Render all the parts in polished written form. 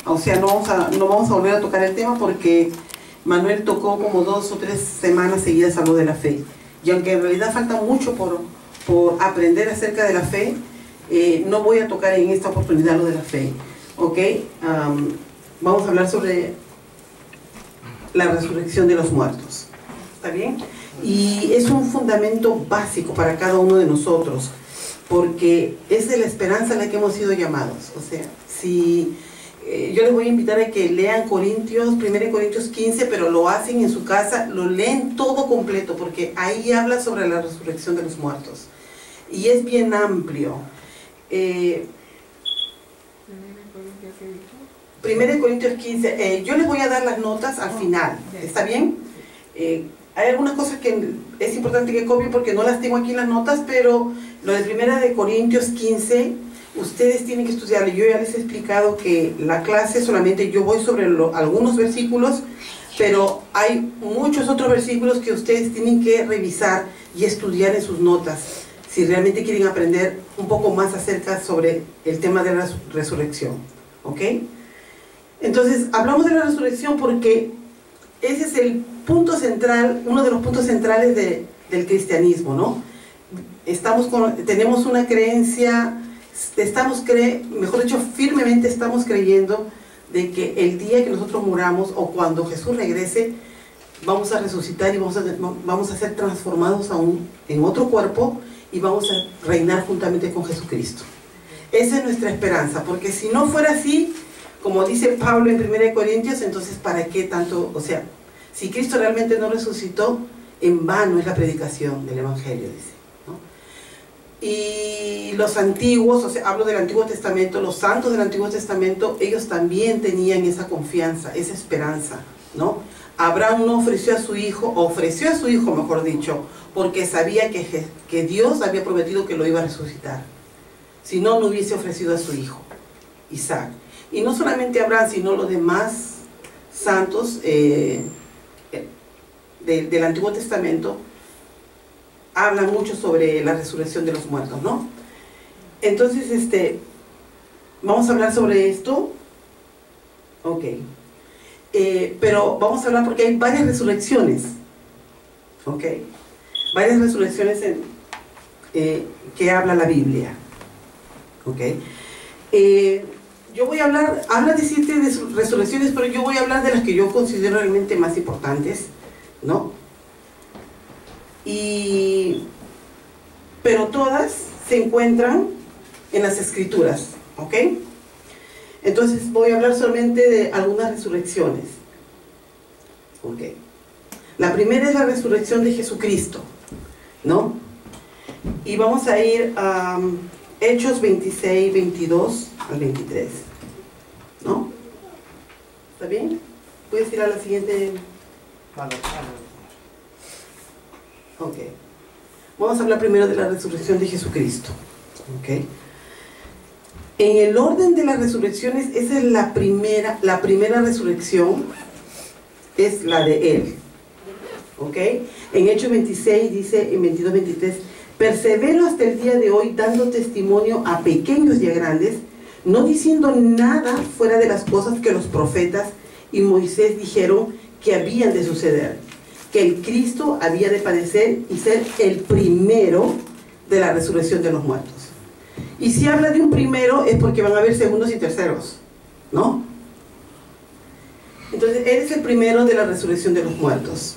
O sea, no vamos a volver a tocar el tema porque Manuel tocó como 2 o 3 semanas seguidas algo de la fe. Y aunque en realidad falta mucho por aprender acerca de la fe, no voy a tocar en esta oportunidad lo de la fe. ¿Ok? Vamos a hablar sobre la resurrección de los muertos. ¿Está bien? Y es un fundamento básico para cada uno de nosotros, porque es de la esperanza a la que hemos sido llamados. O sea, si yo les voy a invitar a que lean 1 Corintios 15, pero lo hacen en su casa, lo leen todo completo, porque ahí habla sobre la resurrección de los muertos. Y es bien amplio. 1 Corintios 15, yo les voy a dar las notas al final, ¿está bien? Hay algunas cosas que es importante que copien porque no las tengo aquí en las notas, pero lo de 1 Corintios 15, ustedes tienen que estudiarlo. Yo ya les he explicado que la clase solamente yo voy sobre algunos versículos, pero hay muchos otros versículos que ustedes tienen que revisar y estudiar en sus notas, si realmente quieren aprender un poco más acerca sobre el tema de la resurrección. ¿Ok? Entonces, hablamos de la resurrección porque ese es el punto central, uno de los puntos centrales del cristianismo, ¿no? Tenemos una creencia, mejor dicho, firmemente estamos creyendo de que el día que nosotros muramos o cuando Jesús regrese, vamos a resucitar y vamos a ser transformados en otro cuerpo y vamos a reinar juntamente con Jesucristo. Esa es nuestra esperanza, porque si no fuera así, como dice Pablo en 1 Corintios, entonces ¿para qué tanto? O sea, si Cristo realmente no resucitó, en vano es la predicación del Evangelio, dice, ¿no? Y los antiguos, o sea, hablo del Antiguo Testamento, los santos del Antiguo Testamento, ellos también tenían esa confianza, esa esperanza, ¿no? Abraham no ofreció a su hijo, mejor dicho, porque sabía que Dios había prometido que lo iba a resucitar. Si no, no hubiese ofrecido a su hijo, Isaac. Y no solamente Abraham, sino los demás santos del Antiguo Testamento hablan mucho sobre la resurrección de los muertos, ¿no? Entonces, vamos a hablar sobre esto. Ok. Pero vamos a hablar porque hay varias resurrecciones. Ok. Varias resurrecciones que habla la Biblia. Ok. Yo voy a habla de 7 resurrecciones, pero yo voy a hablar de las que yo considero realmente más importantes, ¿no? Pero todas se encuentran en las Escrituras, ¿ok? Entonces voy a hablar solamente de algunas resurrecciones, ¿ok? La primera es la resurrección de Jesucristo, ¿no? Y vamos a ir a Hechos 26, 22 al 23, ¿no? ¿Está bien? ¿Puedes ir a la siguiente? Ok. Vamos a hablar primero de la resurrección de Jesucristo, ¿ok? En el orden de las resurrecciones, esa es la primera resurrección es la de Él, ¿ok? En Hechos 26 dice, en 22, 23, persevero hasta el día de hoy dando testimonio a pequeños y a grandes, no diciendo nada fuera de las cosas que los profetas y Moisés dijeron que habían de suceder, que el Cristo había de padecer y ser el primero de la resurrección de los muertos. Y si habla de un primero es porque van a haber segundos y terceros, ¿no? Entonces, Él es el primero de la resurrección de los muertos,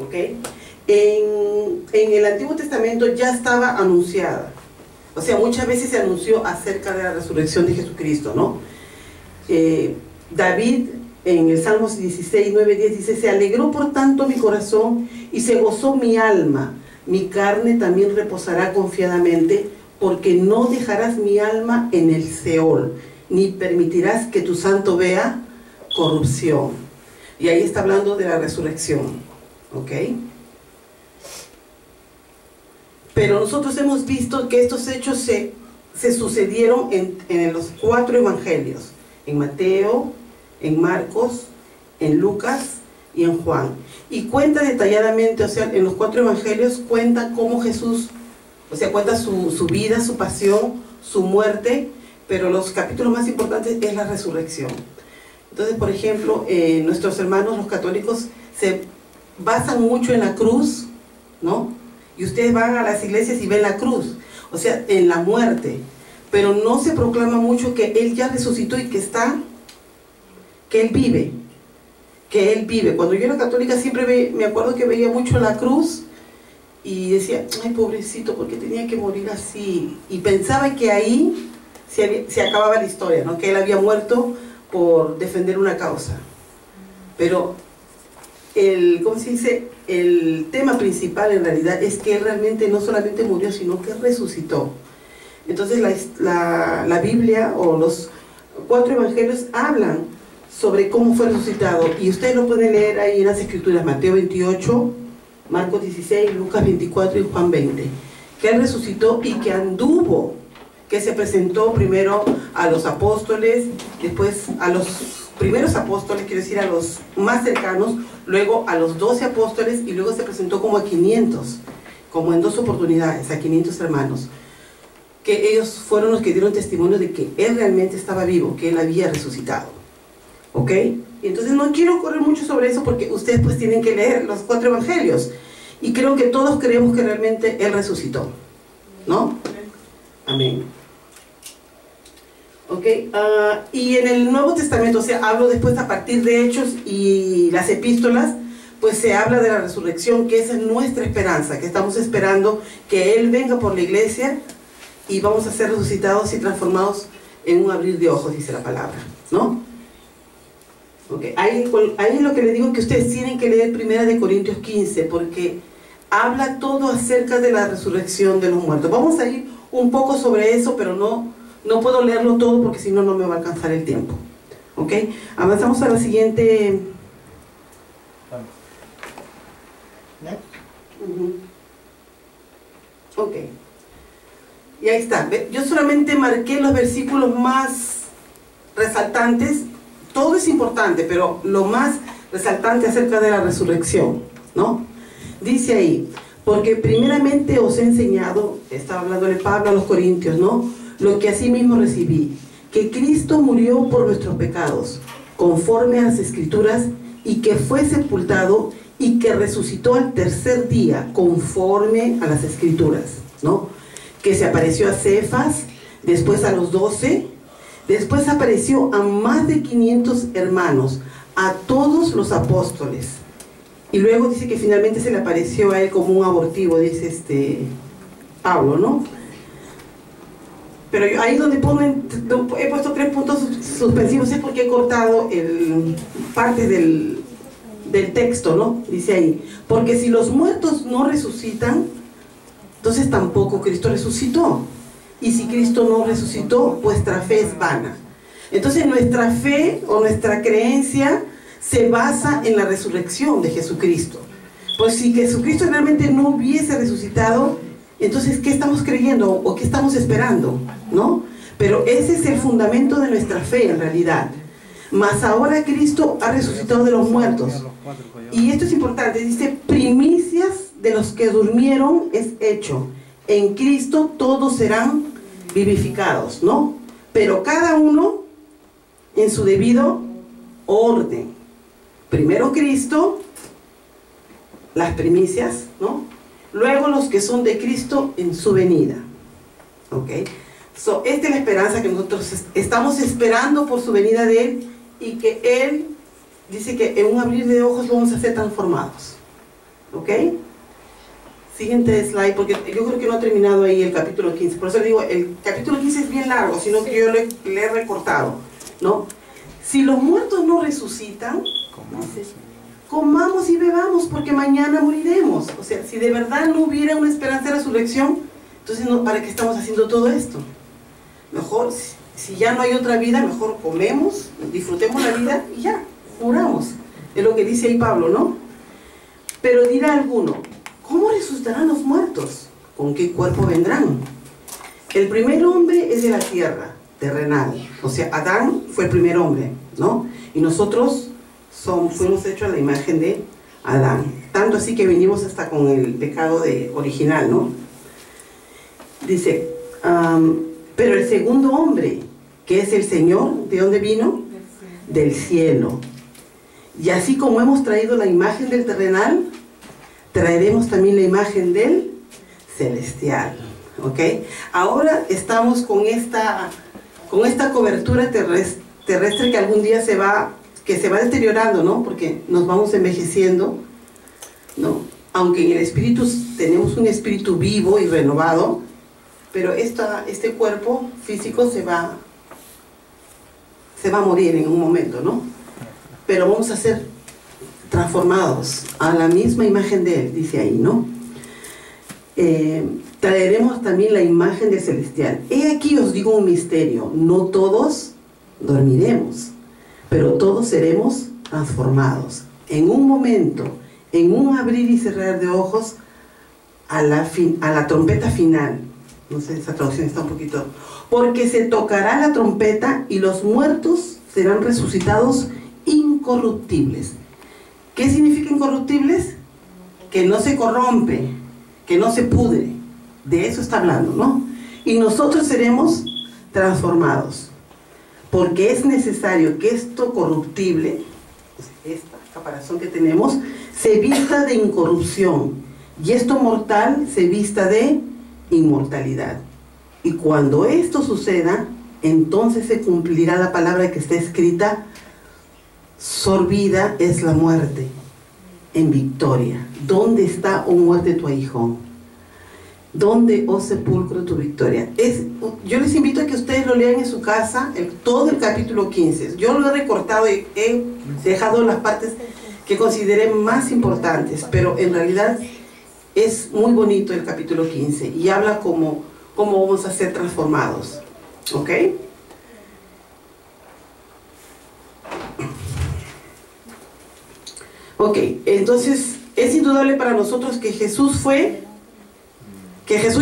¿ok? En el Antiguo Testamento ya estaba anunciada. O sea, muchas veces se anunció acerca de la resurrección de Jesucristo, ¿no? David, en el Salmos 16, 9, 10, dice, se alegró por tanto mi corazón y se gozó mi alma. Mi carne también reposará confiadamente, porque no dejarás mi alma en el Seol, ni permitirás que tu santo vea corrupción. Y ahí está hablando de la resurrección, ¿ok? Pero nosotros hemos visto que estos hechos se sucedieron en los 4 evangelios, en Mateo, en Marcos, en Lucas y en Juan. Y cuenta detalladamente, o sea, en los 4 evangelios cuenta cómo Jesús, o sea, cuenta su vida, su pasión, su muerte, pero los capítulos más importantes es la resurrección. Entonces, por ejemplo, nuestros hermanos los católicos se basan mucho en la cruz, ¿no? Y ustedes van a las iglesias y ven la cruz, o sea, en la muerte, pero no se proclama mucho que Él ya resucitó y que Él vive, Cuando yo era católica siempre me acuerdo que veía mucho la cruz y decía, ay, pobrecito, ¿por qué tenía que morir así? Y pensaba que ahí se acababa la historia, ¿no? Que Él había muerto por defender una causa. Pero ¿cómo se dice? El tema principal en realidad es que Él realmente no solamente murió, sino que resucitó. Entonces la Biblia o los 4 evangelios hablan sobre cómo fue resucitado, y ustedes lo pueden leer ahí en las escrituras, Mateo 28, Marcos 16, Lucas 24 y Juan 20, que Él resucitó y que anduvo, que se presentó primero a los apóstoles, después a los primeros apóstoles, quiero decir a los más cercanos, luego a los 12 apóstoles, y luego se presentó como a 500, como en 2 oportunidades, a 500 hermanos, que ellos fueron los que dieron testimonio de que Él realmente estaba vivo, que Él había resucitado. ¿Ok? Y entonces no quiero correr mucho sobre eso porque ustedes pues tienen que leer los 4 evangelios, y creo que todos creemos que realmente Él resucitó, ¿no? Amén. ¿Ok? Y en el Nuevo Testamento, o sea, hablo después a partir de Hechos y las epístolas, pues se habla de la resurrección, que esa es nuestra esperanza, que estamos esperando que Él venga por la iglesia y vamos a ser resucitados y transformados en un abrir de ojos, dice la palabra, ¿no? Okay. Ahí lo que les digo es que ustedes tienen que leer 1 Corintios 15, porque habla todo acerca de la resurrección de los muertos. Vamos a ir un poco sobre eso, pero no puedo leerlo todo porque si no, no me va a alcanzar el tiempo. ¿Ok? Avanzamos a la siguiente. Ok. Y ahí está. Yo solamente marqué los versículos más resaltantes. Todo es importante, pero lo más resaltante acerca de la resurrección, ¿no? Dice ahí, porque primeramente os he enseñado, estaba hablándole Pablo a los Corintios, ¿no? Lo que asimismo recibí, que Cristo murió por nuestros pecados, conforme a las Escrituras, y que fue sepultado, y que resucitó al tercer día, conforme a las Escrituras, ¿no? Que se apareció a Cefas, después a los 12, después apareció a más de 500 hermanos, a todos los apóstoles. Y luego dice que finalmente se le apareció a él como un abortivo, dice Pablo, ¿no? Pero ahí donde he puesto 3 puntos suspensivos es porque he cortado parte del texto, ¿no? Dice ahí, porque si los muertos no resucitan, entonces tampoco Cristo resucitó. Y si Cristo no resucitó, vuestra fe es vana. Entonces nuestra fe o nuestra creencia se basa en la resurrección de Jesucristo. Pues si Jesucristo realmente no hubiese resucitado, entonces ¿qué estamos creyendo o qué estamos esperando? ¿No? Pero ese es el fundamento de nuestra fe en realidad. Mas ahora Cristo ha resucitado de los muertos. Y esto es importante, dice, primicias de los que durmieron es hecho. En Cristo todos serán vivificados, ¿no? Pero cada uno en su debido orden. Primero Cristo, las primicias, ¿no? Luego los que son de Cristo en su venida. ¿Ok? Esta es la esperanza que nosotros estamos esperando por su venida de Él, y que Él dice que en un abrir de ojos vamos a ser transformados. ¿Ok? Siguiente slide, porque yo creo que no ha terminado ahí el capítulo 15. Por eso le digo, el capítulo 15 es bien largo, sino que yo le he recortado, ¿no? Si los muertos no resucitan, comamos y bebamos, porque mañana moriremos. O sea, si de verdad no hubiera una esperanza de resurrección, entonces ¿para qué estamos haciendo todo esto? Mejor, si ya no hay otra vida, mejor comemos, disfrutemos la vida y ya, muramos. Es lo que dice ahí Pablo, ¿no? Pero dirá alguno, ¿cómo resucitarán los muertos? ¿Con qué cuerpo vendrán? El primer hombre es de la tierra, terrenal. O sea, Adán fue el primer hombre, ¿no? Y nosotros fuimos hechos a la imagen de Adán. Tanto así que venimos hasta con el pecado original, ¿no? Dice, pero el segundo hombre, que es el Señor, ¿de dónde vino? del cielo. Y así como hemos traído la imagen del terrenal, traeremos también la imagen del celestial. ¿Ok? Ahora estamos con esta cobertura terrestre que algún día se va deteriorando, ¿no? Porque nos vamos envejeciendo, ¿no? Aunque en el espíritu tenemos un espíritu vivo y renovado, pero este cuerpo físico se va a morir en un momento, ¿no? Pero vamos a ser transformados a la misma imagen de Él, dice ahí, ¿no? Traeremos también la imagen del celestial. He aquí os digo un misterio: no todos dormiremos, pero todos seremos transformados en un momento, en un abrir y cerrar de ojos, a la trompeta final. No sé, esa traducción está un poquito... Porque se tocará la trompeta y los muertos serán resucitados incorruptibles. ¿Qué significa incorruptibles? Que no se corrompe, que no se pudre. De eso está hablando, ¿no? Y nosotros seremos transformados, porque es necesario que esto corruptible, esta caparazón que tenemos, se vista de incorrupción, y esto mortal se vista de inmortalidad. Y cuando esto suceda, entonces se cumplirá la palabra que está escrita: sorbida es la muerte en victoria. ¿Dónde está, oh muerte, tu aguijón? ¿Dónde, oh sepulcro, tu victoria? Yo les invito a que ustedes lo lean en su casa, todo el capítulo 15. Yo lo he recortado y he dejado las partes que consideré más importantes, pero en realidad es muy bonito el capítulo 15 y habla cómo vamos a ser transformados. ¿Ok? Ok, entonces es indudable para nosotros que Jesús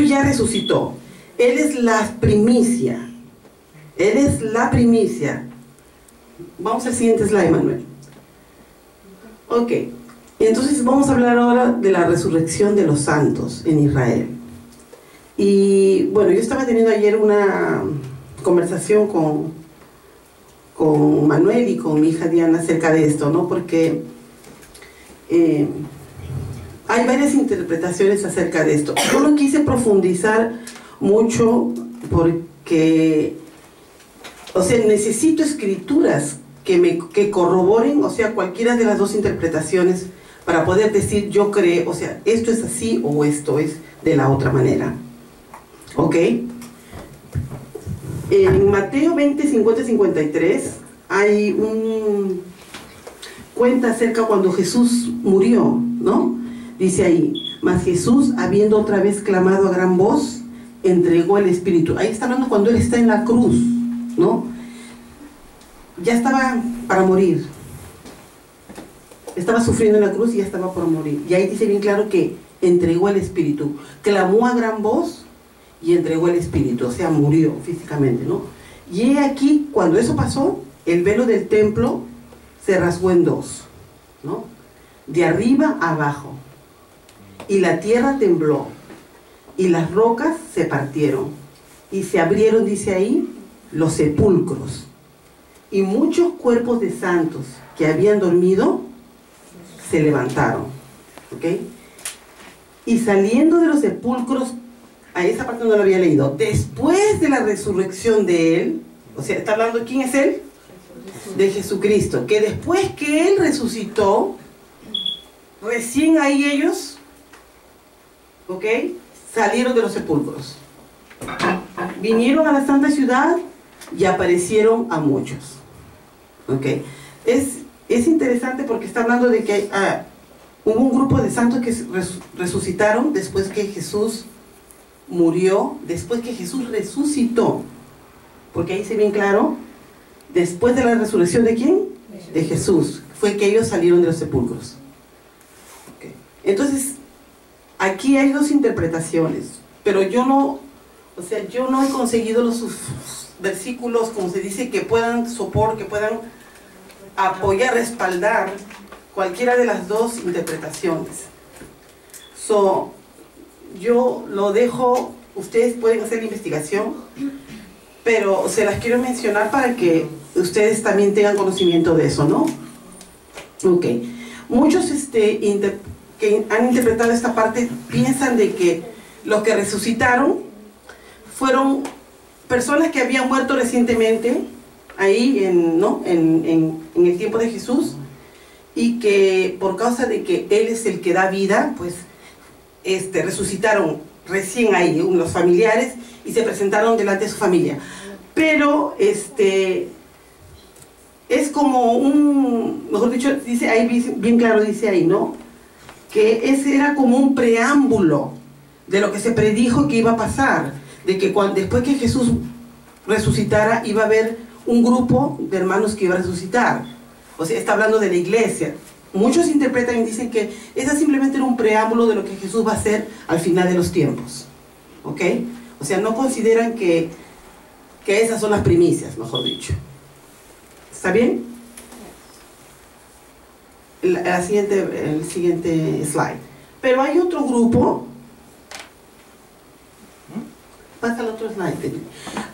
ya resucitó. Él es la primicia. Él es la primicia. Vamos al siguiente slide, Manuel. Ok, entonces vamos a hablar ahora de la resurrección de los santos en Israel. Y bueno, yo estaba teniendo ayer una conversación con Manuel y con mi hija Diana acerca de esto, ¿no? Porque hay varias interpretaciones acerca de esto. Yo no quise profundizar mucho porque, o sea, necesito escrituras que corroboren, o sea, cualquiera de las dos interpretaciones para poder decir yo creo, o sea, esto es así o esto es de la otra manera. ¿Ok? En Mateo 20, 50, 53 hay cuenta acerca cuando Jesús murió, ¿no? Dice ahí: mas Jesús, habiendo otra vez clamado a gran voz, entregó el Espíritu. Ahí está hablando cuando Él está en la cruz, ¿no? Ya estaba para morir. Estaba sufriendo en la cruz y ya estaba por morir. Y ahí dice bien claro que entregó el Espíritu. Clamó a gran voz y entregó el Espíritu, o sea, murió físicamente, ¿no? Y he aquí, cuando eso pasó, el velo del templo se rasgó en dos, ¿no? De arriba a abajo. Y la tierra tembló, y las rocas se partieron, y se abrieron, dice ahí, los sepulcros. Y muchos cuerpos de santos que habían dormido se levantaron, ¿ok? Y saliendo de los sepulcros, a esa parte no lo había leído, después de la resurrección de Él, o sea, está hablando, ¿quién es Él? De Jesucristo, que después que Él resucitó, recién ahí ellos, ¿ok?, salieron de los sepulcros, vinieron a la santa ciudad y aparecieron a muchos, ¿ok? Es interesante porque está hablando de que hubo un grupo de santos que resucitaron después que Jesús murió, después que Jesús resucitó, porque ahí se ve bien claro, después de la resurrección ¿de quién? De Jesús, fue que ellos salieron de los sepulcros. Okay. Entonces, aquí hay dos interpretaciones, pero yo no he conseguido los versículos, como se dice, que puedan que puedan apoyar, respaldar cualquiera de las dos interpretaciones. Yo lo dejo, ustedes pueden hacer la investigación, pero se las quiero mencionar para que ustedes también tengan conocimiento de eso, ¿no? Ok. Muchos que han interpretado esta parte piensan de que los que resucitaron fueron personas que habían muerto recientemente ahí en el tiempo de Jesús, y que por causa de que Él es el que da vida, pues resucitaron recién ahí los familiares y se presentaron delante de su familia. Pero es como mejor dicho, dice ahí bien claro, dice ahí, ¿no? Que ese era como un preámbulo de lo que se predijo que iba a pasar, de que después que Jesús resucitara iba a haber un grupo de hermanos que iba a resucitar. O sea, está hablando de la iglesia. Muchos interpretan y dicen que ese simplemente era un preámbulo de lo que Jesús va a hacer al final de los tiempos. ¿Ok? O sea, no consideran que esas son las primicias, mejor dicho. ¿Está bien? El siguiente slide. Pero hay otro grupo. Pasa al otro slide.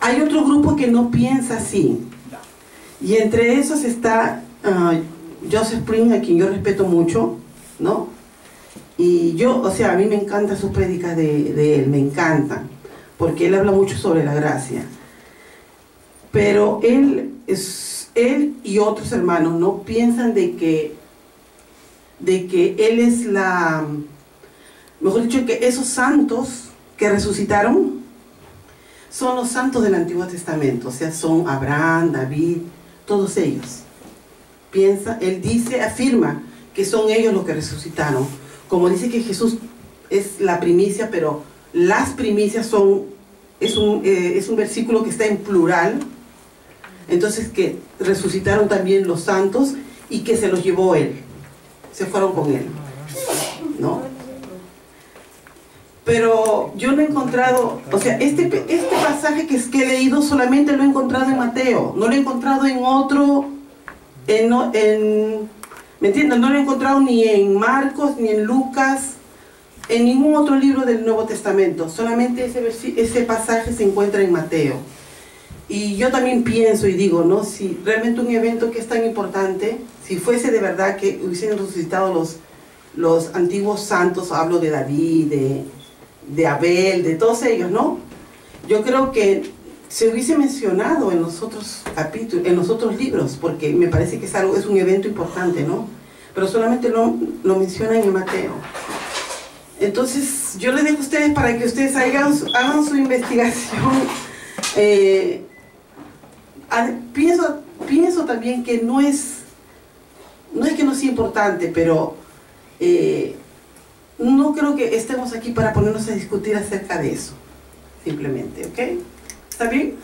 Hay otro grupo que no piensa así. Y entre esos está Joseph Prince, a quien yo respeto mucho, ¿no? Y o sea, a mí me encantan sus prédicas de él, me encantan, porque él habla mucho sobre la gracia. Pero él y otros hermanos no piensan de que él es mejor dicho, que esos santos que resucitaron son los santos del Antiguo Testamento, o sea, son Abraham, David, todos ellos. Él afirma que son ellos los que resucitaron. Como dice que Jesús es la primicia, pero las primicias es un versículo que está en plural. Entonces que resucitaron también los santos y que se los llevó él. Se fueron con él, ¿no? Pero yo no he encontrado, o sea, este pasaje que he leído solamente lo he encontrado en Mateo, no lo he encontrado en otro, ¿me entienden? No lo he encontrado ni en Marcos, ni en Lucas, en ningún otro libro del Nuevo Testamento, solamente ese pasaje se encuentra en Mateo. Y yo también pienso y digo, ¿no? Si realmente un evento que es tan importante, si fuese de verdad que hubiesen resucitado los antiguos santos, hablo de David, de Abel, de todos ellos, ¿no? Yo creo que se hubiese mencionado en los otros capítulos, en los otros libros, porque me parece que es un evento importante, ¿no? Pero solamente lo mencionan en Mateo. Entonces, yo les dejo a ustedes para que ustedes hagan su investigación. Pienso también que no es que no sea importante, pero no creo que estemos aquí para ponernos a discutir acerca de eso, simplemente, ¿ok? ¿Está bien?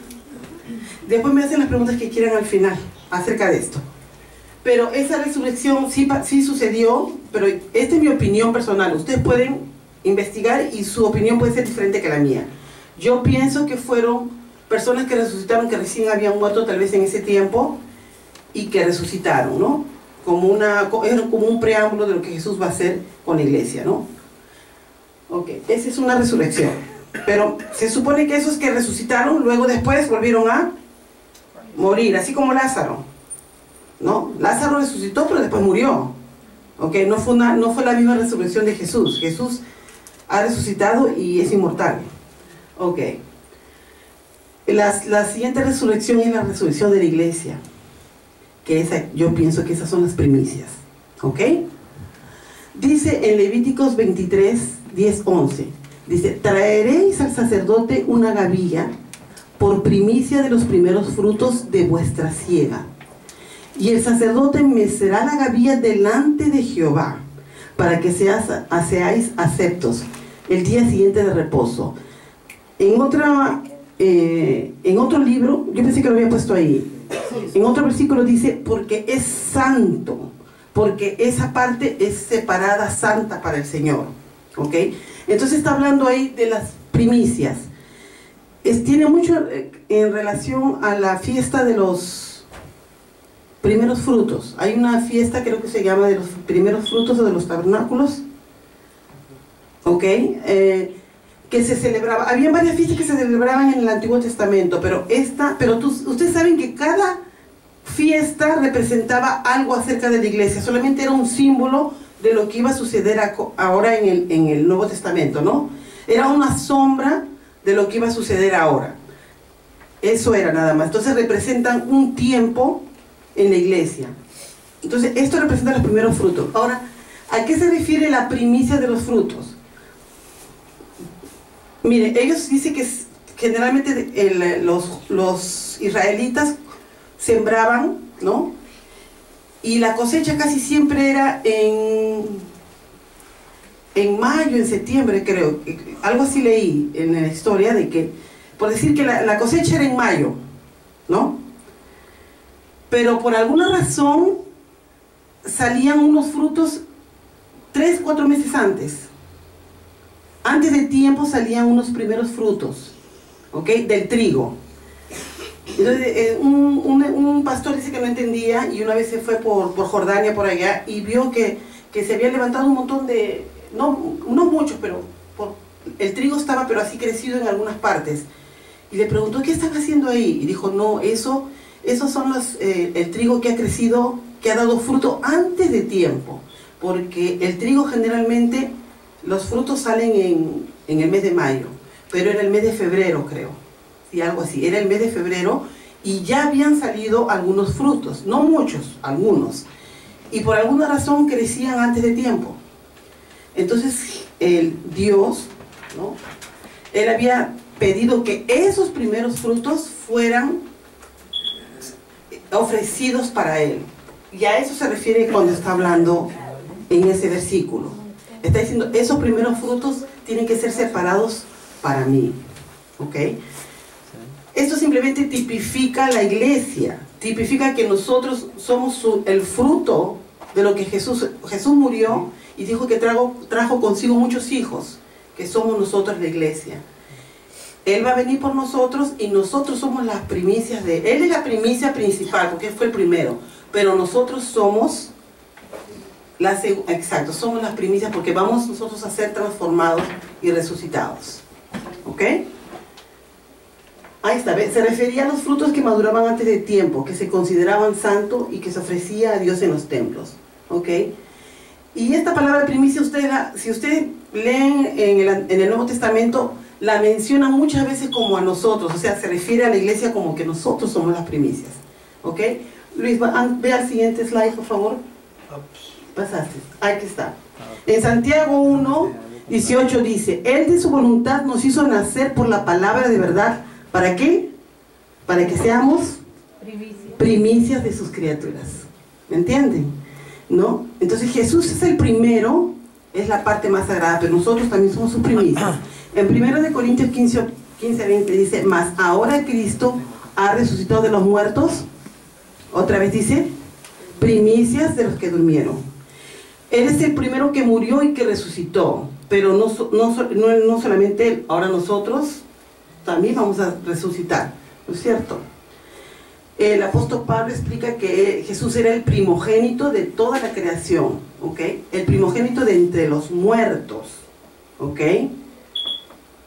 Después me hacen las preguntas que quieran al final acerca de esto. Pero esa resurrección sí sucedió, pero esta es mi opinión personal. Ustedes pueden investigar y su opinión puede ser diferente que la mía. Yo pienso que fueron personas que resucitaron, que recién habían muerto tal vez en ese tiempo y que resucitaron, ¿no? Era como un preámbulo de lo que Jesús va a hacer con la iglesia, ¿no? Ok, esa es una resurrección. Pero se supone que esos que resucitaron, luego después volvieron a morir, así como Lázaro, ¿no? Lázaro resucitó, pero después murió. Ok, no fue la misma resurrección de Jesús. Jesús ha resucitado y es inmortal. Ok. La siguiente resurrección es la resurrección de la iglesia, que yo pienso que esas son las primicias. ¿Ok? Dice en Levíticos 23, 10, 11, dice: traeréis al sacerdote una gavilla por primicia de los primeros frutos de vuestra siega, y el sacerdote mecerá la gavilla delante de Jehová, para que seáis aceptos el día siguiente de reposo. En otro libro, yo pensé que lo había puesto ahí, en otro versículo dice: porque es santo, porque esa parte es separada, santa para el Señor. ¿Ok? Entonces está hablando ahí de las primicias. Tiene mucho en relación a la fiesta de los primeros frutos. Hay una fiesta, creo que se llama de los primeros frutos o de los tabernáculos. ¿Ok? Que se celebraba, había varias fiestas que se celebraban en el Antiguo Testamento, pero ustedes saben que cada fiesta representaba algo acerca de la iglesia, solamente era un símbolo de lo que iba a suceder ahora en el Nuevo Testamento, ¿no? Era una sombra de lo que iba a suceder ahora. Eso era nada más. Entonces representan un tiempo en la iglesia. Entonces esto representa los primeros frutos. Ahora, ¿a qué se refiere la primicia de los frutos? Mire, ellos dicen que generalmente los israelitas sembraban, ¿no? Y la cosecha casi siempre era en mayo, en septiembre, creo. Algo así leí en la historia de que, por decir que la cosecha era en mayo, ¿no? Pero por alguna razón salían unos frutos 3, 4 meses antes. Antes de tiempo salían unos primeros frutos, ¿ok? Del trigo. Entonces, un pastor dice que no entendía y una vez se fue por Jordania, por allá, y vio que se había levantado un montón de, no muchos, pero el trigo estaba pero así crecido en algunas partes. Y le preguntó, ¿qué están haciendo ahí? Y dijo, no, esos son el trigo que ha crecido, que ha dado fruto antes de tiempo. Porque el trigo generalmente, los frutos salen en el mes de mayo, pero era el mes de febrero, creo. Y algo así, era el mes de febrero y ya habían salido algunos frutos, no muchos, algunos, y por alguna razón crecían antes de tiempo. Entonces el Dios, ¿no? Él había pedido que esos primeros frutos fueran ofrecidos para él, y a eso se refiere cuando está hablando en ese versículo. Está diciendo, esos primeros frutos tienen que ser separados para mí, ¿ok? Esto simplemente tipifica la iglesia, tipifica que nosotros somos el fruto de lo que Jesús murió y dijo que trajo consigo muchos hijos, que somos nosotros la iglesia. Él va a venir por nosotros y nosotros somos las primicias de él. Él es la primicia principal porque él fue el primero, pero nosotros somos somos las primicias porque vamos nosotros a ser transformados y resucitados, ¿ok? Ahí está, se refería a los frutos que maduraban antes de tiempo, que se consideraban santos y que se ofrecía a Dios en los templos, ¿ok? Y esta palabra primicia, si ustedes leen en el Nuevo Testamento, la menciona muchas veces como a nosotros, o sea, se refiere a la iglesia como que nosotros somos las primicias, ¿ok? Luis, ve al siguiente slide, por favor. Pasaste, aquí está. En Santiago 1, 18 dice, Él de su voluntad nos hizo nacer por la palabra de verdad. ¿Para qué? Para que seamos primicias de sus criaturas. ¿Me entienden? ¿No? Entonces Jesús es el primero, es la parte más sagrada, pero nosotros también somos sus primicias. En 1 Corintios 15, 20 dice, mas ahora Cristo ha resucitado de los muertos. Otra vez dice, primicias de los que durmieron. Él es el primero que murió y que resucitó, pero no solamente Él, ahora nosotros también vamos a resucitar, ¿no es cierto? El apóstol Pablo explica que Jesús era el primogénito de toda la creación, ¿ok? El primogénito de entre los muertos, ¿ok?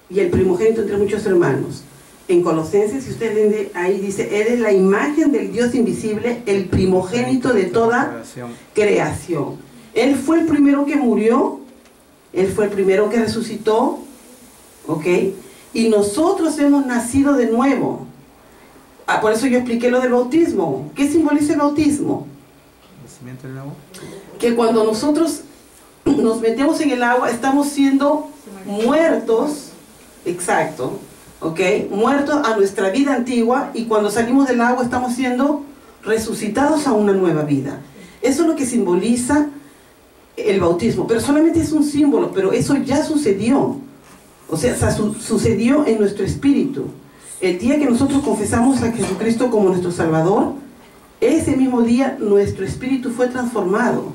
Y el primogénito entre muchos hermanos. En Colosenses, si usted lee ahí, dice, Él es la imagen del Dios invisible, el primogénito de toda creación. Él fue el primero que murió, Él fue el primero que resucitó, ¿ok? Y nosotros hemos nacido de nuevo. Por eso yo expliqué lo del bautismo. ¿Qué simboliza el bautismo? ¿Nacimiento del agua? Que cuando nosotros nos metemos en el agua, estamos siendo muertos, exacto, ¿ok? Muertos a nuestra vida antigua, y cuando salimos del agua estamos siendo resucitados a una nueva vida. Eso es lo que simboliza el bautismo, pero solamente es un símbolo, pero eso ya sucedió. O sea, sucedió en nuestro espíritu. El día que nosotros confesamos a Jesucristo como nuestro Salvador, ese mismo día nuestro espíritu fue transformado.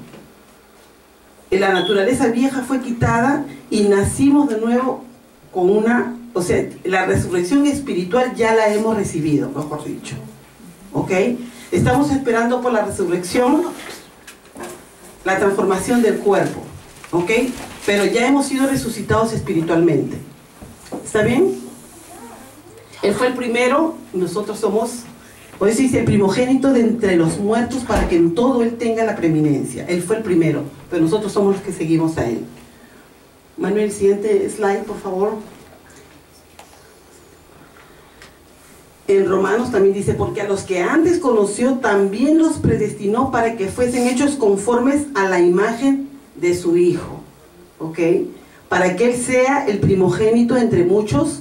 La naturaleza vieja fue quitada y nacimos de nuevo con o sea, la resurrección espiritual ya la hemos recibido, mejor dicho. ¿Ok? Estamos esperando por la resurrección, la transformación del cuerpo. ¿Ok? Pero ya hemos sido resucitados espiritualmente. ¿Está bien? Él fue el primero, nosotros somos Por eso dice el primogénito de entre los muertos, para que en todo Él tenga la preeminencia. Él fue el primero, pero nosotros somos los que seguimos a Él. Manuel, siguiente slide, por favor. En Romanos también dice, porque a los que antes conoció también los predestinó para que fuesen hechos conformes a la imagen de su Hijo. ¿Ok? Para que Él sea el primogénito entre muchos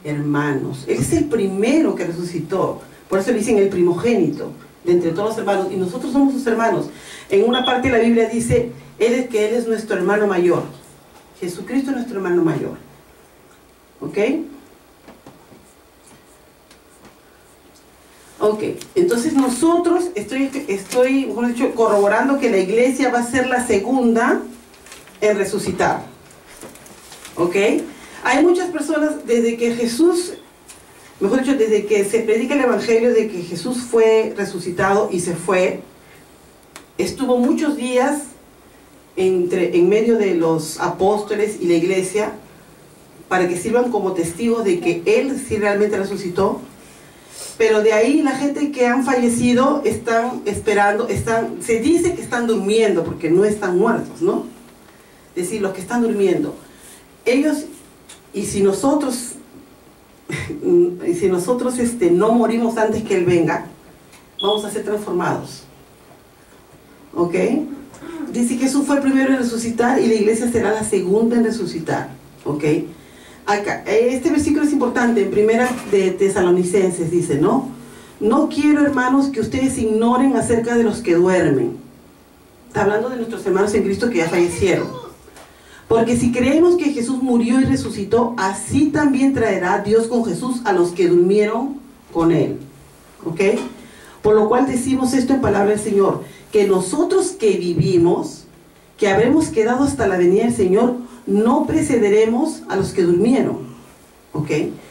hermanos. Él es el primero que resucitó. Por eso le dicen el primogénito de entre todos los hermanos. Y nosotros somos sus hermanos. En una parte de la Biblia dice, Él es nuestro hermano mayor. Jesucristo es nuestro hermano mayor. ¿Ok? Ok, entonces nosotros, estoy mejor dicho, corroborando que la iglesia va a ser la segunda en resucitar. ¿Ok? Hay muchas personas, desde que Jesús, mejor dicho, desde que se predica el evangelio de que Jesús fue resucitado y se fue, estuvo muchos días en medio de los apóstoles y la iglesia para que sirvan como testigos de que Él sí realmente resucitó. Pero de ahí la gente que han fallecido están esperando, se dice que están durmiendo porque no están muertos, ¿no? Es decir, los que están durmiendo. Ellos, y si nosotros no morimos antes que Él venga, vamos a ser transformados. ¿Ok? Dice que Jesús fue el primero en resucitar y la iglesia será la segunda en resucitar. ¿Ok? Acá, este versículo es importante, en Primera de Tesalonicenses dice, ¿no? No quiero, hermanos, que ustedes ignoren acerca de los que duermen. Está hablando de nuestros hermanos en Cristo que ya fallecieron. Porque si creemos que Jesús murió y resucitó, así también traerá Dios con Jesús a los que durmieron con Él. ¿Ok? Por lo cual decimos esto en palabra del Señor, que nosotros que vivimos, que habremos quedado hasta la venida del Señor, no precederemos a los que durmieron. ¿Ok?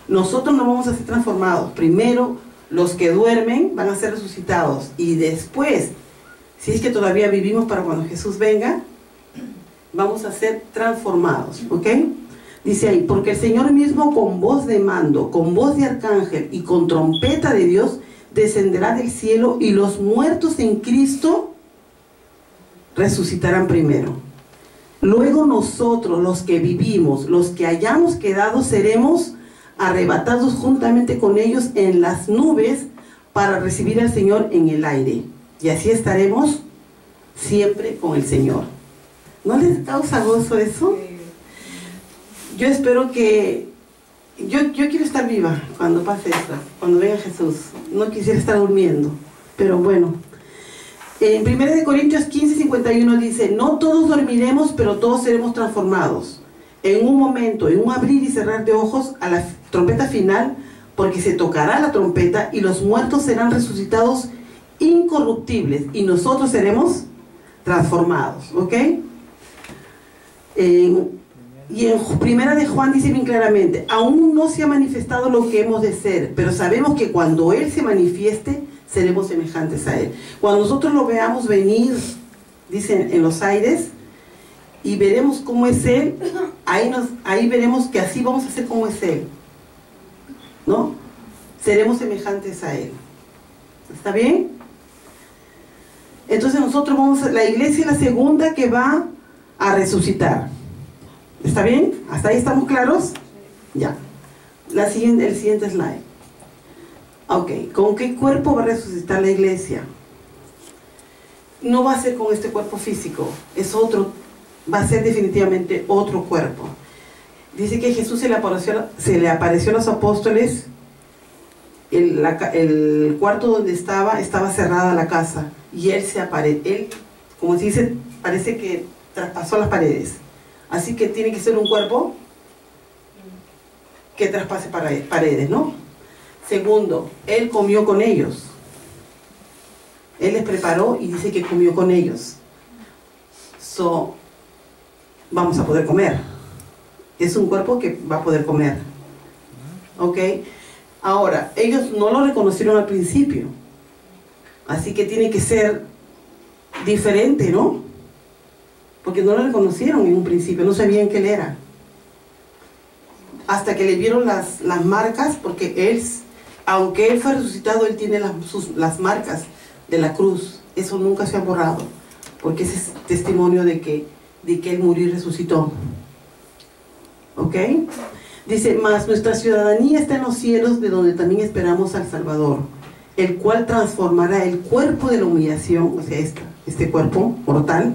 Nosotros no vamos a ser transformados. Primero, los que duermen van a ser resucitados. Y después, si es que todavía vivimos para cuando Jesús venga, vamos a ser transformados. ¿Ok? Dice ahí, porque el Señor mismo con voz de mando, con voz de arcángel y con trompeta de Dios, descenderá del cielo y los muertos en Cristo resucitarán primero. Luego nosotros, los que vivimos, los que hayamos quedado, seremos arrebatados juntamente con ellos en las nubes para recibir al Señor en el aire. Y así estaremos siempre con el Señor. ¿No les causa gozo eso? Yo espero que... Yo quiero estar viva cuando pase esto, cuando venga Jesús. No quisiera estar durmiendo, pero bueno. En 1 Corintios 15:51 dice, no todos dormiremos, pero todos seremos transformados. En un momento, en un abrir y cerrar de ojos, a la trompeta final, porque se tocará la trompeta y los muertos serán resucitados incorruptibles y nosotros seremos transformados. ¿Ok? Y en 1 de Juan dice bien claramente, aún no se ha manifestado lo que hemos de ser, pero sabemos que cuando Él se manifieste, seremos semejantes a Él. Cuando nosotros lo veamos venir, dicen, en los aires, y veremos cómo es Él, ahí veremos que así vamos a ser como es Él, ¿no? Seremos semejantes a Él. ¿Está bien? Entonces nosotros la iglesia es la segunda que va a resucitar. ¿Está bien? ¿Hasta ahí estamos claros? Ya. El siguiente slide. Ok, ¿con qué cuerpo va a resucitar la iglesia? No va a ser con este cuerpo físico, es otro, va a ser definitivamente otro cuerpo. Dice que Jesús se le apareció a los apóstoles, el cuarto donde estaba cerrada la casa, y él como se dice, parece que traspasó las paredes. Así que tiene que ser un cuerpo que traspase paredes, ¿no? Segundo, Él comió con ellos. Él les preparó y dice que comió con ellos. Vamos a poder comer. Es un cuerpo que va a poder comer. ¿Ok? Ahora, ellos no lo reconocieron al principio. Así que tiene que ser diferente, ¿no? Porque no lo reconocieron en un principio, no sabían qué él era. Hasta que le vieron las marcas, porque Aunque Él fue resucitado, Él tiene las marcas de la cruz. Eso nunca se ha borrado, porque ese es testimonio de que Él murió y resucitó. ¿Ok? Dice, mas nuestra ciudadanía está en los cielos, de donde también esperamos al Salvador, el cual transformará el cuerpo de la humillación, o sea, este cuerpo mortal,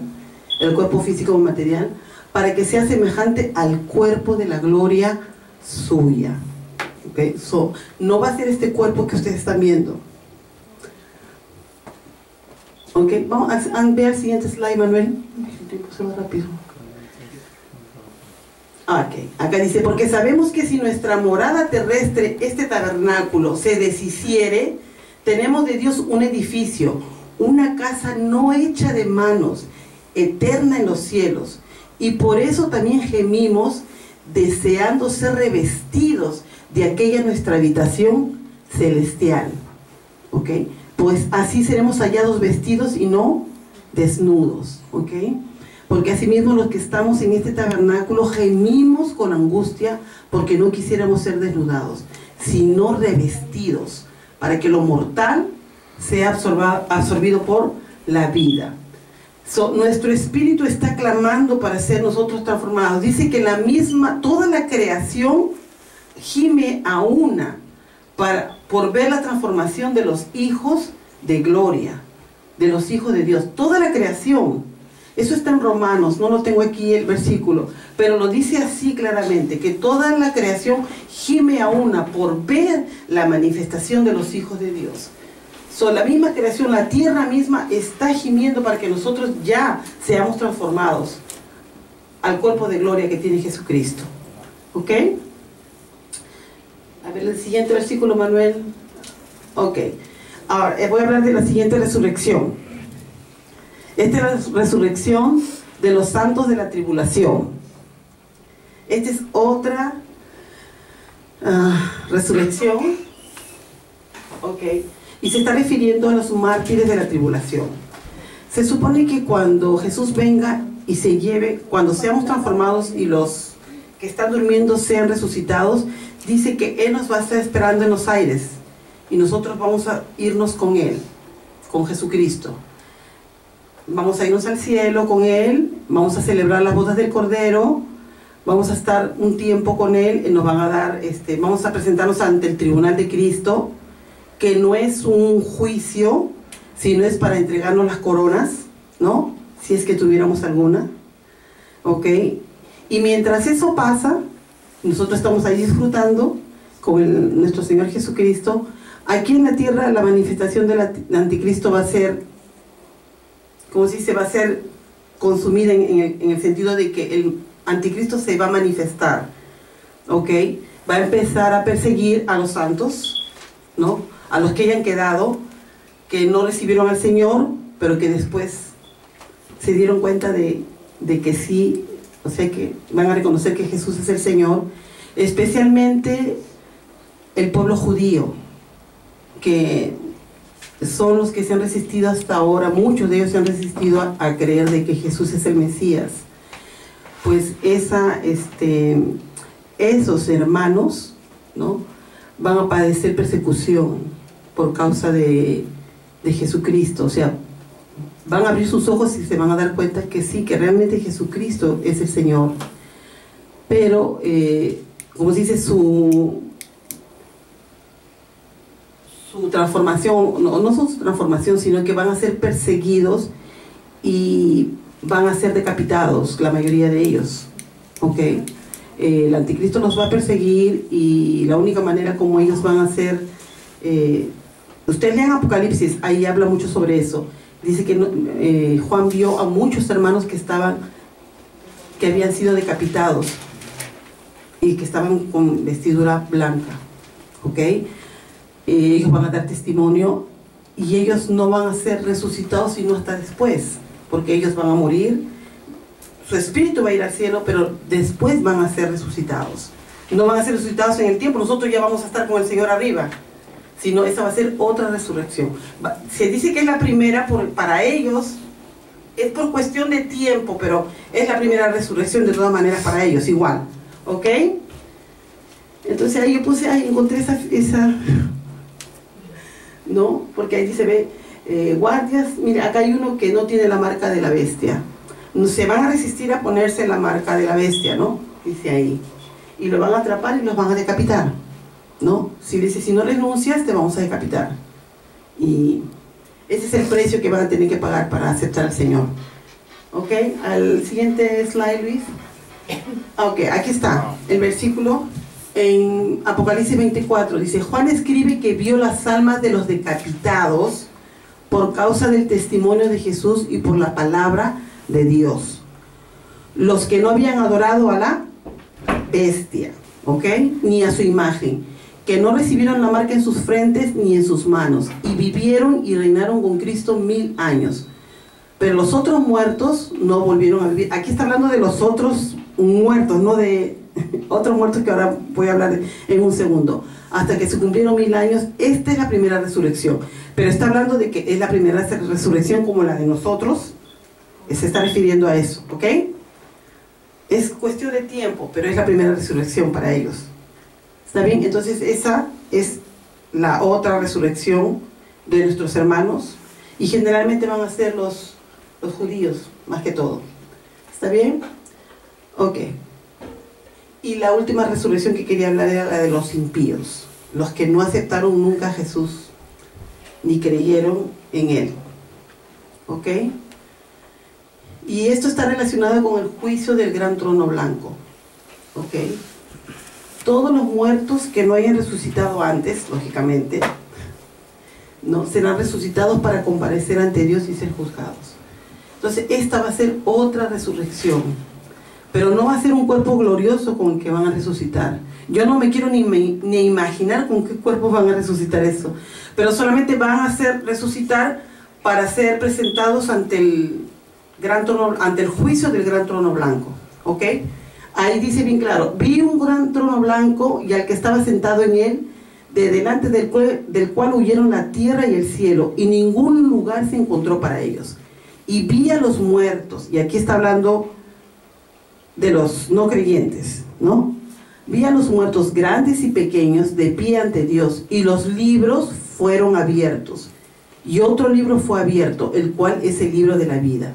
el cuerpo físico o material, para que sea semejante al cuerpo de la gloria suya. ¿Okay? No va a ser este cuerpo que ustedes están viendo. ¿Ok? Vamos a ver el siguiente slide, Manuel. El tiempo se va rápido. Okay. Acá dice, porque sabemos que si nuestra morada terrestre, este tabernáculo, se deshiciere, tenemos de Dios un edificio, una casa no hecha de manos, eterna en los cielos, y por eso también gemimos, deseando ser revestidos de aquella nuestra habitación celestial. ¿Ok? Pues así seremos hallados vestidos y no desnudos. ¿Ok? Porque asimismo los que estamos en este tabernáculo gemimos con angustia porque no quisiéramos ser desnudados, sino revestidos, para que lo mortal sea absorbido por la vida. Nuestro espíritu está clamando para ser nosotros transformados. Dice que toda la creación gime a una por ver la transformación de los hijos de gloria, de los hijos de Dios. Toda la creación. Eso está en Romanos, no lo tengo aquí el versículo, pero lo dice así claramente, que toda la creación gime a una por ver la manifestación de los hijos de Dios. La misma creación, la tierra misma está gimiendo para que nosotros ya seamos transformados al cuerpo de gloria que tiene Jesucristo. ¿Ok? A ver el siguiente versículo, Manuel. Ok. Ahora voy a hablar de la siguiente resurrección. Esta es la resurrección de los santos de la tribulación. Esta es otra resurrección. Ok. Y se está refiriendo a los mártires de la tribulación. Se supone que cuando Jesús venga y se lleve, cuando seamos transformados y los que están durmiendo sean resucitados, dice que Él nos va a estar esperando en los aires y nosotros vamos a irnos con Él, con Jesucristo. Vamos a irnos al cielo con Él, vamos a celebrar las bodas del Cordero, vamos a estar un tiempo con Él, y nos van a dar, vamos a presentarnos ante el tribunal de Cristo, que no es un juicio, sino es para entregarnos las coronas, ¿no? Si es que tuviéramos alguna, ¿ok? Y mientras eso pasa, nosotros estamos ahí disfrutando con nuestro Señor Jesucristo. Aquí en la tierra la manifestación del anticristo va a ser, como si se va a ser consumida en el sentido de que el anticristo se va a manifestar, ¿ok? Va a empezar a perseguir a los santos, ¿no? A los que hayan quedado, que no recibieron al Señor, pero que después se dieron cuenta de que sí, o sea que van a reconocer que Jesús es el Señor, especialmente el pueblo judío, que son los que se han resistido hasta ahora, muchos de ellos se han resistido a creer de que Jesús es el Mesías. Pues esos hermanos, ¿no?, van a padecer persecución por causa de Jesucristo. O sea, van a abrir sus ojos y se van a dar cuenta que sí, que realmente Jesucristo es el Señor. Pero, como se dice, su transformación, no son su transformación, sino que van a ser perseguidos y van a ser decapitados, la mayoría de ellos. ¿Ok? El anticristo los va a perseguir y la única manera como ellos van a ser... ustedes lean Apocalipsis, ahí habla mucho sobre eso. Dice que Juan vio a muchos hermanos que habían sido decapitados y que estaban con vestidura blanca. ¿Ok? Ellos van a dar testimonio y ellos no van a ser resucitados sino hasta después, porque ellos van a morir, su espíritu va a ir al cielo, pero después van a ser resucitados. No van a ser resucitados en el tiempo, nosotros ya vamos a estar con el Señor arriba, sino esa va a ser otra resurrección. Se dice que es la primera para ellos, es por cuestión de tiempo, pero es la primera resurrección de todas maneras para ellos, igual. ¿Ok? Entonces ahí yo encontré esa ¿no? Porque ahí dice, ve, guardias, mira, acá hay uno que no tiene la marca de la bestia. Se van a resistir a ponerse la marca de la bestia, ¿no? Dice ahí. Y lo van a atrapar y los van a decapitar, ¿no? Si dice, si no renuncias, te vamos a decapitar. Y ese es el precio que van a tener que pagar para aceptar al Señor. ¿Ok? Al siguiente slide, Luis. Ok, aquí está el versículo en Apocalipsis 24. Dice, Juan escribe que vio las almas de los decapitados por causa del testimonio de Jesús y por la palabra de Dios. Los que no habían adorado a la bestia, ¿ok? Ni a su imagen, que no recibieron la marca en sus frentes ni en sus manos, y vivieron y reinaron con Cristo 1000 años. Pero los otros muertos no volvieron a vivir. Aquí está hablando de los otros muertos, no de otros muertos que ahora voy a hablar en un segundo. Hasta que se cumplieron 1000 años. Esta es la primera resurrección. Pero está hablando de que es la primera resurrección como la de nosotros. Se está refiriendo a eso, ¿ok? Es cuestión de tiempo, pero es la primera resurrección para ellos. ¿Está bien? Entonces esa es la otra resurrección de nuestros hermanos. Y generalmente van a ser los judíos, más que todo. ¿Está bien? Ok. Y la última resurrección que quería hablar era la de los impíos. Los que no aceptaron nunca a Jesús, ni creyeron en Él. ¿Ok? Y esto está relacionado con el juicio del gran trono blanco. ¿Ok? Todos los muertos que no hayan resucitado antes, lógicamente, no serán resucitados para comparecer ante Dios y ser juzgados. Entonces esta va a ser otra resurrección, pero no va a ser un cuerpo glorioso con el que van a resucitar. Yo no me quiero ni imaginar con qué cuerpos van a resucitar eso, pero solamente van a ser resucitar para ser presentados ante el gran trono, ante el juicio del gran trono blanco. ¿Ok? Ahí dice bien claro, vi un gran trono blanco y al que estaba sentado en él, de delante del cual huyeron la tierra y el cielo, y ningún lugar se encontró para ellos. Y vi a los muertos, y aquí está hablando de los no creyentes, ¿no? Vi a los muertos grandes y pequeños de pie ante Dios, y los libros fueron abiertos. Y otro libro fue abierto, el cual es el libro de la vida.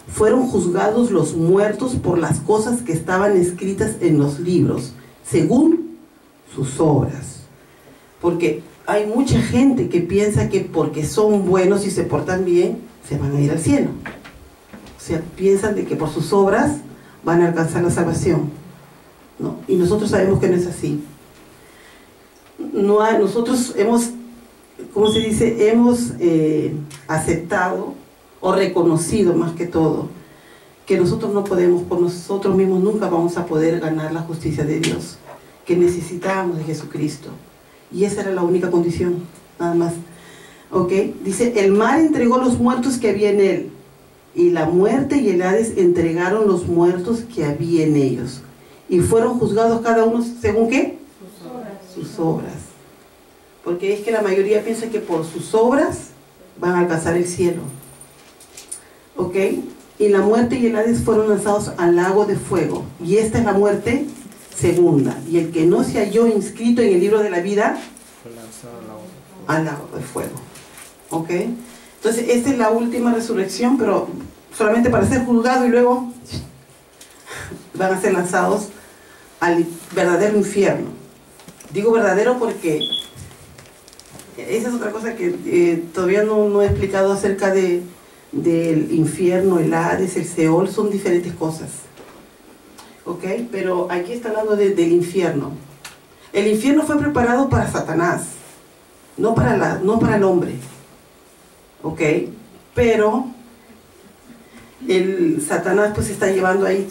Fueron juzgados los muertos por las cosas que estaban escritas en los libros, según sus obras. Porque hay mucha gente que piensa que porque son buenos y se portan bien, se van a ir al cielo. O sea, piensan de que por sus obras van a alcanzar la salvación, ¿no? Y nosotros sabemos que no es así. Nosotros hemos, ¿cómo se dice? Hemos aceptado o reconocido más que todo que nosotros no podemos, por nosotros mismos nunca vamos a poder ganar la justicia de Dios, que necesitamos de Jesucristo. Y esa era la única condición, nada más. ¿Ok? Dice, el mar entregó los muertos que había en él, y la muerte y el Hades entregaron los muertos que había en ellos, y fueron juzgados cada uno según ¿qué? Sus obras. Sus obras. Porque es que la mayoría piensa que por sus obras van a alcanzar el cielo. ¿Ok? Y la muerte y el Hades fueron lanzados al lago de fuego, y esta es la muerte segunda, y el que no se halló inscrito en el libro de la vida fue lanzado al lago de fuego. ¿Ok? Entonces esta es la última resurrección, pero solamente para ser juzgado, y luego van a ser lanzados al verdadero infierno. Digo verdadero porque esa es otra cosa que todavía no he explicado acerca del infierno, el Hades, el Seol. Son diferentes cosas. ¿Ok? Pero aquí está hablando del infierno. El infierno fue preparado para Satanás, no para el hombre. ¿Ok? Pero el Satanás pues está llevando ahí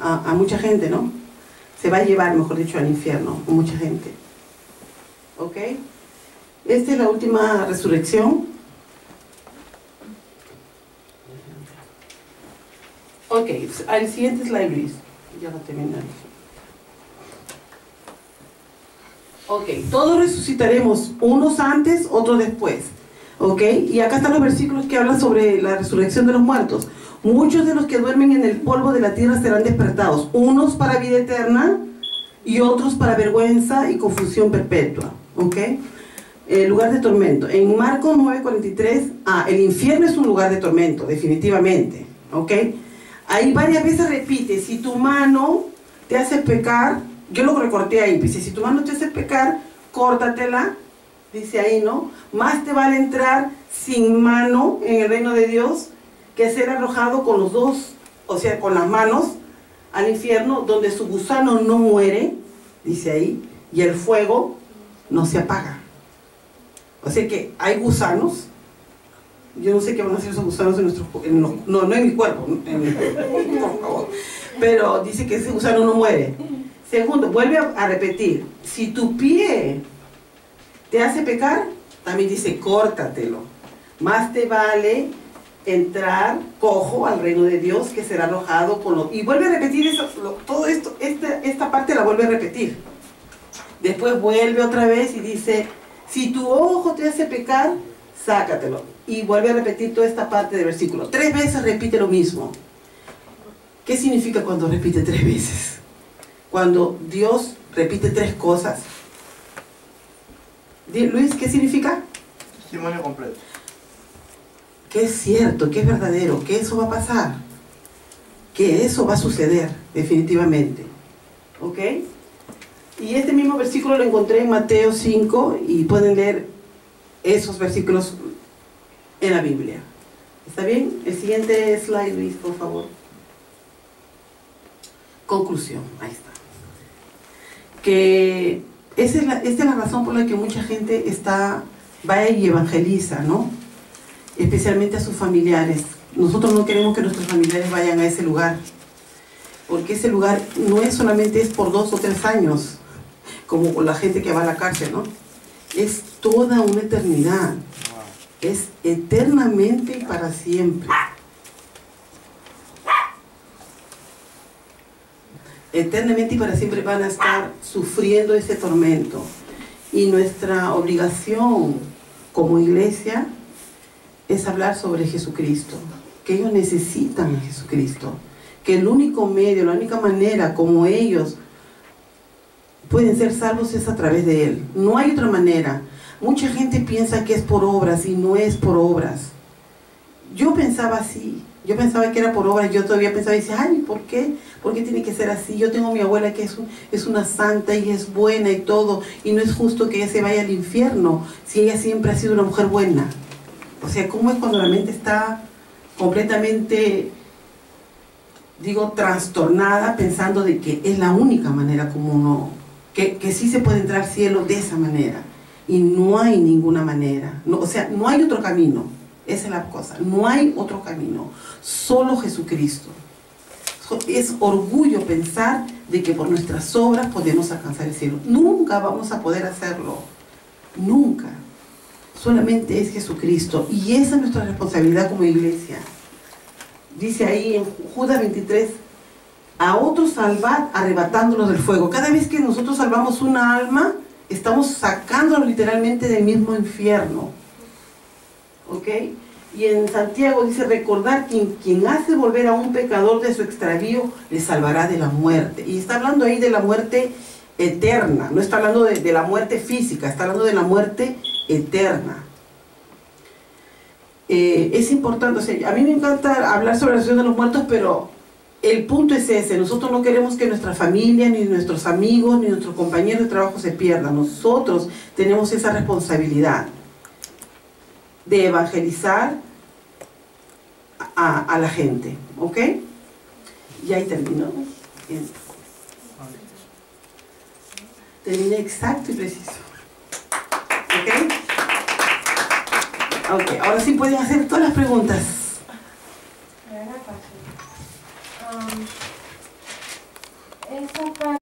a mucha gente, ¿no? Se va a llevar, mejor dicho, al infierno a mucha gente. ¿Ok? Esta es la última resurrección. Ok, al siguiente slide, Luis. Ya va a terminar. Ok, todos resucitaremos, unos antes, otros después. Ok, y acá están los versículos que hablan sobre la resurrección de los muertos. Muchos de los que duermen en el polvo de la tierra serán despertados, unos para vida eterna y otros para vergüenza y confusión perpetua. Ok, lugar de tormento. En Marcos 9:43, el infierno es un lugar de tormento, definitivamente. ¿Ok? Ahí varias veces repite, si tu mano te hace pecar, yo lo recorté ahí, dice, si tu mano te hace pecar, córtatela, dice ahí, ¿no? Más te vale entrar sin mano en el reino de Dios que ser arrojado con los dos, o sea, con las manos al infierno, donde su gusano no muere, dice ahí, y el fuego no se apaga. O sea que hay gusanos. Yo no sé qué van a hacer esos gusanos no en mi cuerpo, por favor. Pero dice que ese gusano no muere. Segundo, vuelve a repetir, si tu pie te hace pecar, también dice córtatelo. Más te vale entrar cojo al reino de Dios que será arrojado con los... Y vuelve a repetir eso, todo esto, esta parte la vuelve a repetir. Después vuelve otra vez y dice, si tu ojo te hace pecar, sácatelo. Y vuelve a repetir toda esta parte del versículo. 3 veces repite lo mismo. ¿Qué significa cuando repite 3 veces? Cuando Dios repite 3 cosas. Luis, ¿qué significa? Testimonio completo. Que es cierto, que es verdadero, que eso va a pasar. Que eso va a suceder, definitivamente. ¿Ok? Y este mismo versículo lo encontré en Mateo 5 y pueden leer esos versículos en la Biblia. ¿Está bien? El siguiente slide, Luis, por favor. Conclusión, ahí está. Que esta es la razón por la que mucha gente va y evangeliza, ¿no? Especialmente a sus familiares. Nosotros no queremos que nuestros familiares vayan a ese lugar, porque ese lugar no es solamente por 2 o 3 años, como con la gente que va a la cárcel, ¿no? Es toda una eternidad. Es eternamente y para siempre. Eternamente y para siempre van a estar sufriendo ese tormento. Y nuestra obligación como iglesia es hablar sobre Jesucristo, que ellos necesitan a Jesucristo, que el único medio, la única manera como ellos pueden ser salvos es a través de Él. No hay otra manera. Mucha gente piensa que es por obras y no es por obras. Yo pensaba así, yo pensaba que era por obras, yo todavía pensaba y decía, ay, ¿por qué? ¿Por qué tiene que ser así? Yo tengo a mi abuela que es una santa y es buena y todo, y no es justo que ella se vaya al infierno si ella siempre ha sido una mujer buena. O sea, ¿cómo es cuando la mente está completamente, trastornada, pensando de que es la única manera como uno, que sí se puede entrar al cielo de esa manera? Y no hay ninguna manera, no, o sea, no hay otro camino. Esa es la cosa, no hay otro camino, solo Jesucristo. Es orgullo pensar de que por nuestras obras podemos alcanzar el cielo. Nunca vamos a poder hacerlo, nunca. Solamente es Jesucristo, y esa es nuestra responsabilidad como iglesia. Dice ahí en Judas 23, a otros salvad arrebatándolos del fuego. Cada vez que nosotros salvamos una alma, estamos sacándolo literalmente del mismo infierno. ¿Ok? Y en Santiago dice, recordar que quien hace volver a un pecador de su extravío, le salvará de la muerte. Y está hablando ahí de la muerte eterna, no está hablando de la muerte física, está hablando de la muerte eterna. Es importante, o sea, a mí me encanta hablar sobre la resurrección de los muertos, pero el punto es ese. Nosotros no queremos que nuestra familia, ni nuestros amigos, ni nuestros compañeros de trabajo se pierdan. Nosotros tenemos esa responsabilidad de evangelizar a la gente, ¿ok? Y ahí terminó. Bien. Terminé exacto y preciso. ¿Ok? Ok, ahora sí pueden hacer todas las preguntas. Esa parte